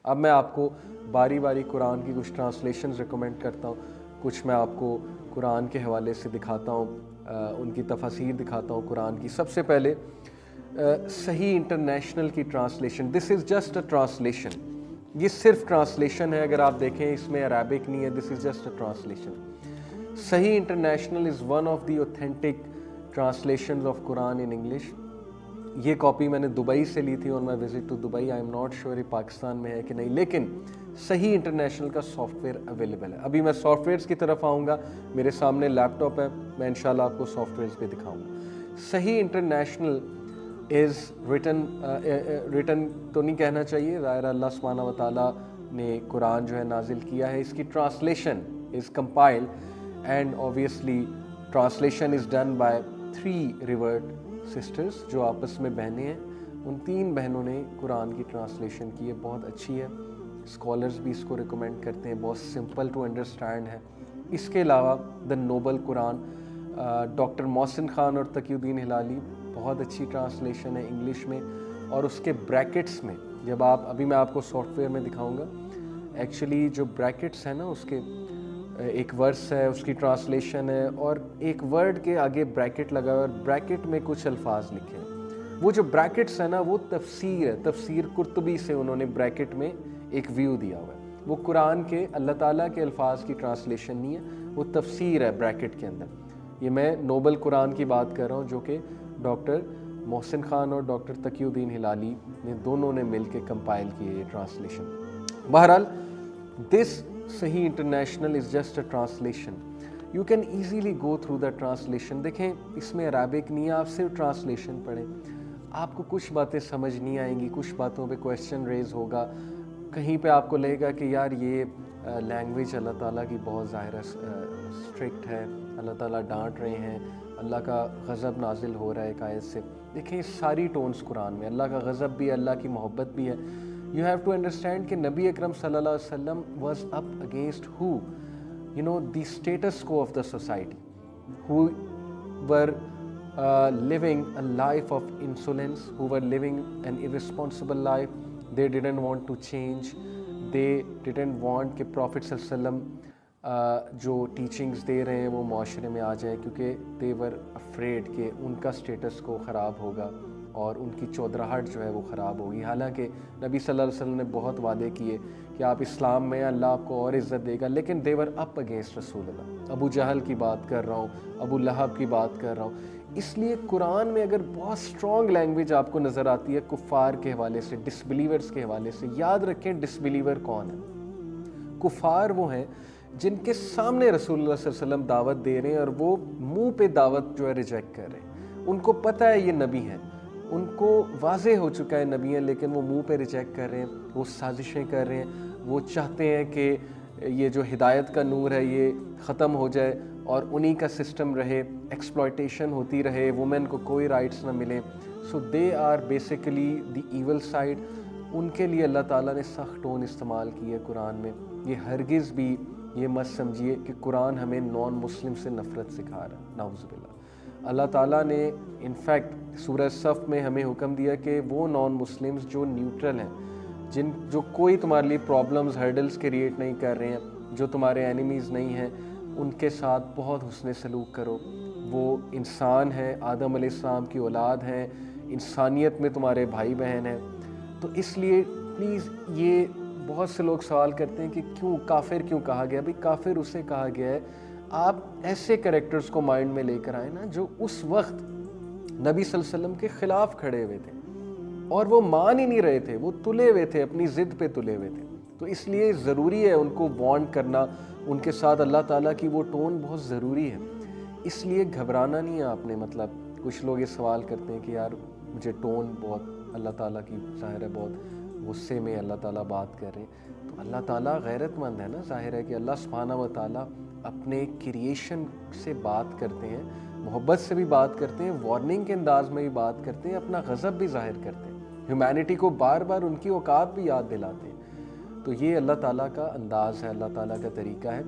اب میں آپ کو باری باری قرآن کی کچھ ٹرانسلیشنز ریکمینڈ کرتا ہوں، کچھ میں آپ کو قرآن کے حوالے سے دکھاتا ہوں، ان کی تفاسیر دکھاتا ہوں قرآن کی۔ سب سے پہلے صحیح انٹرنیشنل کی translation, this is just a translation, یہ صرف ٹرانسلیشن ہے، اگر آپ دیکھیں اس میں عربک نہیں ہے، this is just a translation. صحیح international is one of the authentic translations of Quran in English. یہ کاپی میں نے دبئی سے لی تھی on my visit to Dubai, I am not sure یہ پاکستان میں ہے کہ نہیں، لیکن صحیح انٹرنیشنل کا سافٹ ویئر اویلیبل ہے۔ ابھی میں سافٹ ویئرس کی طرف آؤں گا، میرے سامنے لیپ ٹاپ ہے، میں انشاءاللہ آپ کو سافٹ ویئرس پہ دکھاؤں گا۔ صحیح انٹرنیشنل از ریٹن تو نہیں کہنا چاہیے، ظاہر اللہ سبحانہ و تعالیٰ نے قرآن جو ہے نازل کیا ہے، اس کی translation is compiled and obviously translation is done by 3 revered sisters جو آپس میں بہنیں ہیں، ان 3 بہنوں نے قرآن کی ٹرانسلیشن کی ہے، بہت اچھی ہے، اسکالرز بھی اس کو ریکمینڈ کرتے ہیں، بہت سمپل ٹو انڈرسٹینڈ ہے۔ اس کے علاوہ دا نوبل قرآن، ڈاکٹر محسن خان اور تقی الدین ہلالی، بہت اچھی ٹرانسلیشن ہے انگلش میں، اور اس کے بریکٹس میں جب آپ، ابھی میں آپ کو سافٹ ویئر میں دکھاؤں گا، ایکچولی جو بریکٹس ہیں نا اس کے، ایک ورس ہے اس کی ٹرانسلیشن ہے اور ایک ورڈ کے آگے بریکٹ لگا ہوا ہے اور بریکٹ میں کچھ الفاظ لکھے ہیں، وہ جو بریکٹس ہیں نا وہ تفسیر ہے، تفسیر قرطبی سے انہوں نے بریکٹ میں ایک ویو دیا ہوا ہے، وہ قرآن کے اللہ تعالیٰ کے الفاظ کی ٹرانسلیشن نہیں ہے، وہ تفسیر ہے بریکٹ کے اندر۔ یہ میں نوبل قرآن کی بات کر رہا ہوں جو کہ ڈاکٹر محسن خان اور ڈاکٹر تقی الدین ہلالی نے دونوں نے مل کے کمپائل کی ہے یہ ٹرانسلیشن۔ بہرحال دس صحیح international is just a translation, you can easily go through the translation. دیکھیں اس میں عربک نہیں ہے، آپ صرف ٹرانسلیشن پڑھیں، آپ کو کچھ باتیں سمجھ نہیں آئیں گی، کچھ باتوں پہ کویسچن ریز ہوگا، کہیں پہ آپ کو لگے گا کہ یار یہ لینگویج اللہ تعالیٰ کی بہت ظاہر اسٹرکٹ ہے، اللہ تعالیٰ ڈانٹ رہے ہیں، اللہ کا غضب نازل ہو رہا ہے ایک آیت سے۔ دیکھیں ساری ٹونز قرآن میں، اللہ کا غضب بھی ہے، اللہ کی محبت بھی ہے۔ یو ہیو ٹو انڈرسٹینڈ کہ نبی اکرم صلی اللہ علیہ وسلم واز اپ اگینسٹ ہو، you know the status quo of the society, who were living a life of insolence, who were living an irresponsible life. They didn't want to change. They didn't want کہ Prophet صلی اللہ علیہ وسلم جو teachings دے رہے ہیں وہ معاشرے میں آ جائیں، کیونکہ they were afraid کہ ان کا اسٹیٹس کو خراب ہوگا اور ان کی چودراہٹ جو ہے وہ خراب ہوگی۔ حالانکہ نبی صلی اللہ علیہ وسلم نے بہت وعدے کیے کہ آپ اسلام میں اللہ آپ کو اور عزت دے گا، لیکن they were up against رسول اللہ۔ ابو جہل کی بات کر رہا ہوں، ابو لہب کی بات کر رہا ہوں۔ اس لیے قرآن میں اگر بہت اسٹرانگ لینگویج آپ کو نظر آتی ہے کفار کے حوالے سے، ڈس بلیورس کے حوالے سے، یاد رکھیں ڈس بلیور کون ہے؟ کفار وہ ہیں جن کے سامنے رسول اللہ صلی اللہ علیہ وسلم دعوت دے رہے ہیں اور وہ منہ پہ دعوت جو ہے ریجیکٹ کر رہے ہیں، ان کو پتہ ہے یہ نبی ہیں، ان کو واضح ہو چکا ہے نبی ہیں، لیکن وہ منہ پہ ریجیکٹ کر رہے ہیں، وہ سازشیں کر رہے ہیں، وہ چاہتے ہیں کہ یہ جو ہدایت کا نور ہے یہ ختم ہو جائے اور انہی کا سسٹم رہے، ایکسپلائٹیشن ہوتی رہے، وومن کو کوئی رائٹس نہ ملے۔ So they are basically the evil side. ان کے لیے اللہ تعالیٰ نے سخت ٹون استعمال کی ہے قرآن میں۔ یہ ہرگز بھی یہ مت سمجھیے کہ قرآن ہمیں نان مسلم سے نفرت سکھا رہا ہے، نعوذ باللہ۔ اللہ تعالیٰ نے انفیکٹ سورہ صف میں ہمیں حکم دیا کہ وہ نان مسلمز جو نیوٹرل ہیں، جو کوئی تمہارے لیے پرابلمز ہرڈلز کریٹ نہیں کر رہے ہیں، جو تمہارے اینیمیز نہیں ہیں، ان کے ساتھ بہت حسن سلوک کرو۔ وہ انسان ہیں، آدم علیہ السلام کی اولاد ہیں، انسانیت میں تمہارے بھائی بہن ہیں۔ تو اس لیے پلیز، یہ بہت سے لوگ سوال کرتے ہیں کہ کیوں کافر کیوں کہا گیا؟ بھئی کافر اسے کہا گیا ہے، آپ ایسے کریکٹرز کو مائنڈ میں لے کر آئیں نا جو اس وقت نبی صلی اللہ علیہ وسلم کے خلاف کھڑے ہوئے تھے اور وہ مان ہی نہیں رہے تھے، وہ تلے ہوئے تھے، اپنی ضد پہ تلے ہوئے تھے۔ تو اس لیے ضروری ہے ان کو وارن کرنا، ان کے ساتھ اللہ تعالیٰ کی وہ ٹون بہت ضروری ہے۔ اس لیے گھبرانا نہیں ہے آپ نے، مطلب کچھ لوگ یہ سوال کرتے ہیں کہ یار مجھے ٹون بہت اللہ تعالیٰ کی ظاہر ہے بہت غصے میں اللہ تعالیٰ بات کر رہے ہیں، تو اللہ تعالیٰ غیرت مند ہے نا، ظاہر ہے کہ اللہ سبحانہ و تعالیٰ اپنے کریشن سے بات کرتے ہیں، محبت سے بھی بات کرتے ہیں، وارننگ کے انداز میں بھی بات کرتے ہیں، اپنا غضب بھی ظاہر کرتے ہیں، ہیومینٹی کو بار بار ان کی اوقات بھی یاد دلاتے ہیں۔ تو یہ اللہ تعالیٰ کا انداز ہے، اللہ تعالیٰ کا طریقہ ہے۔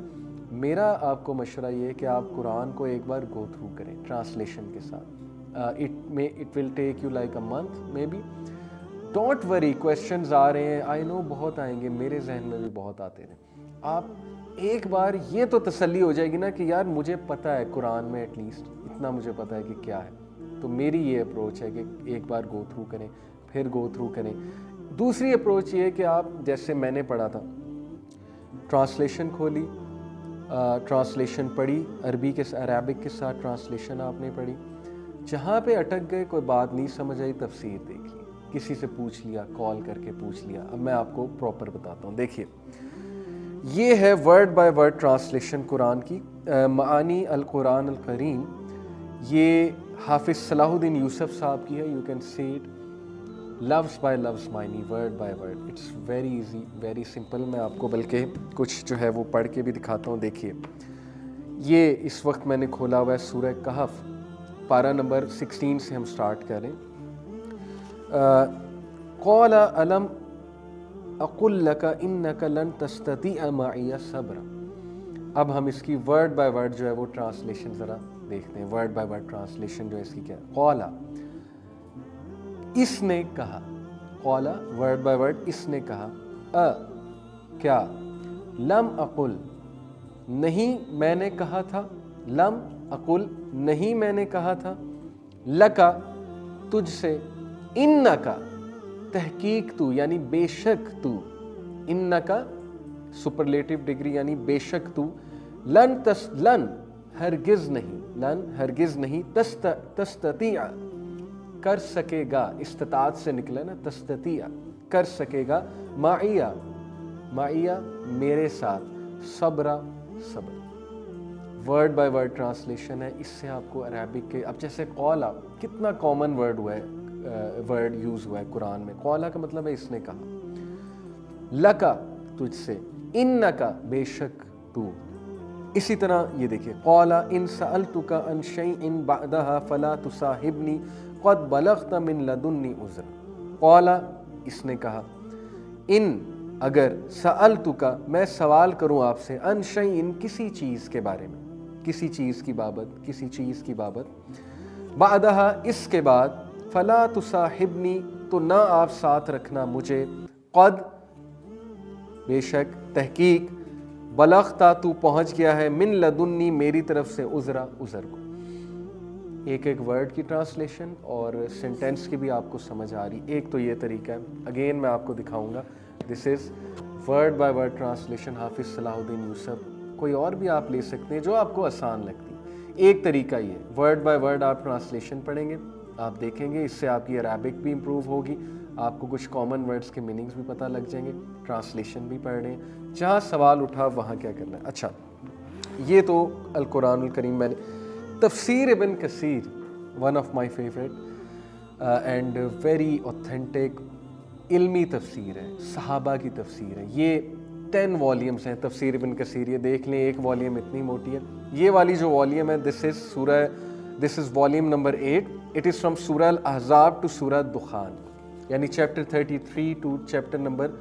میرا آپ کو مشورہ یہ ہے کہ آپ قرآن کو ایک بار گو تھرو کریں ٹرانسلیشن کے ساتھ۔ It will take you like a month maybe, don't worry questions آ رہے ہیں, آئی نو بہت آئیں گے, میرے ذہن میں بھی بہت آتے ہیں. آپ ایک بار یہ تو تسلی ہو جائے گی نا کہ یار مجھے پتہ ہے قرآن میں ایٹ لیسٹ اتنا مجھے پتہ ہے کہ کیا ہے. تو میری یہ اپروچ ہے کہ ایک بار گو تھرو کریں, پھر گو تھرو کریں. دوسری اپروچ یہ ہے کہ آپ جیسے میں نے پڑھا تھا, ٹرانسلیشن کھولی, ٹرانسلیشن پڑھی, عربک کے ساتھ ٹرانسلیشن آپ نے پڑھی, جہاں پہ اٹک گئے, کوئی بات نہیں سمجھ آئی, تفسیر دیکھ لی, کسی سے پوچھ لیا, کال کر کے پوچھ لیا. اب میں آپ کو پراپر بتاتا ہوں. دیکھیے یہ ہے ورڈ بائی ورڈ ٹرانسلیشن قرآن کی. معانی القرآن الکریم, یہ حافظ صلاح الدین یوسف صاحب کی ہے. یو کین سی اٹ لفظ بائی لفظ معنی, word by word. It's very easy, very simple. میں آپ کو بلکہ کچھ جو ہے وہ پڑھ کے بھی دکھاتا ہوں. دیکھیے یہ اس وقت میں نے کھولا ہوا ہے سورہ کہف, پارہ نمبر 16 سے ہم سٹارٹ کریں. قال الم اقل لک انک لن تستطیع معی صبرا. اب ہم اس کی ورڈ بائی ورڈ جو ہے وہ ٹرانسلیشن ذرا دیکھتے ہیں. ورڈ بائی ورڈ ٹرانسلیشن جو ہے اس کی کیا ہے. قال اس نے کہا, قال ورڈ بائی ورڈ اس نے کہا, کیا, لم اقل نہیں میں نے کہا تھا, لم اقل نہیں میں نے کہا تھا, لکا تجھ سے, انکا تحقیق تو یعنی بے شک تو, انکا سپرلیٹو ڈگری یعنی بے شک تو, لن ہرگز نہیں, لن ہرگز نہیں, تستطیع کر سکے گا, استطاعت سے نکلا نا, تستطیع کر سکے گا, معیہ میرے ساتھ, صبر. ورڈ بائی ورڈ ٹرانسلیشن ہے. اس سے آپ کو عربک کے, اب جیسے قولا کتنا کامن ورڈ ہوا ہے, ورڈ یوز ہوا ہے قرآن میں. قولا کا مطلب ہے اس نے کہا, لکا تجھ سے, انکا بے شک تو. اسی طرح یہ دیکھیں, قولا ان سألتک عن شیء بعدها فلا تصاحبنی قد بلغت من لدنی عذرا. قولا اس نے کہا, ان اگر, سألتک میں سوال کروں آپ سے, عن شیء کسی چیز کے بارے میں, کسی چیز کی بابت, کسی چیز کی بابت, بعدها اس کے بعد, فلا تصاحبنی تو نہ آپ ساتھ رکھنا مجھے, قد بے شک, تحقیق, بلغتا تو پہنچ گیا ہے, من لدنی میری طرف سے, عذرا عذر کو. ایک ایک ورڈ کی ٹرانسلیشن اور سینٹینس کی بھی آپ کو سمجھ آ رہی. ایک تو یہ طریقہ ہے, اگین میں آپ کو دکھاؤں گا. دس از ورڈ بائی ورڈ ٹرانسلیشن حافظ صلاح الدین یوسف. کوئی اور بھی آپ لے سکتے ہیں جو آپ کو آسان لگتی. ایک طریقہ یہ, ورڈ بائی ورڈ آپ ٹرانسلیشن پڑھیں گے, آپ دیکھیں گے, اس سے آپ کی عربک بھی امپروو ہوگی, آپ کو کچھ کامن ورڈز کے میننگز بھی پتہ لگ جائیں گے. ٹرانسلیشن بھی پڑھ رہے ہیں, جہاں سوال اٹھا وہاں کیا کرنا ہے. اچھا یہ تو القرآن الکریم. میں نے تفسیر ابن کثیر, one of my favourite and very authentic علمی تفسیر ہے, صحابہ کی تفسیر ہے. یہ 10 والیومز ہیں تفسیر ابن کثیر. یہ دیکھ لیں, ایک والیوم اتنی موٹی ہے. یہ والی جو والیوم ہے, this is volume number 8. It is from سورہ الاحزاب ٹو سورہ دخان, یعنی chapter 33 to chapter number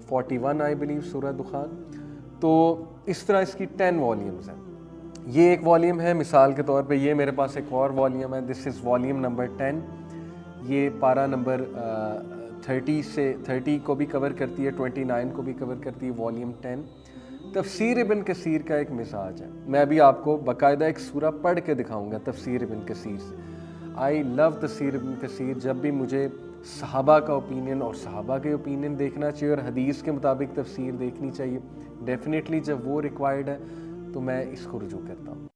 41 I believe, سورہ دخان. تو اس طرح اس کی 10 والیومز ہیں. یہ ایک والیوم ہے, مثال کے طور پہ یہ میرے پاس ایک اور والیوم ہے, دس از والیوم نمبر 10. یہ پارہ نمبر 30 کو بھی کور کرتی ہے, 29 کو بھی کور کرتی ہے, والیوم 10. تفسیر ابن کثیر کا ایک مزاج ہے. میں ابھی آپ کو باقاعدہ ایک سورہ پڑھ کے دکھاؤں گا تفسیر ابن کثیر سے. آئی لو تفسیر ابن کثیر. جب بھی مجھے صحابہ کا اوپینین اور صحابہ کے اوپینین دیکھنا چاہیے اور حدیث کے مطابق تفسیر دیکھنی چاہیے, ڈیفینیٹلی جب وہ ریکوائرڈ ہے تو میں اس کو رجوع کرتا ہوں.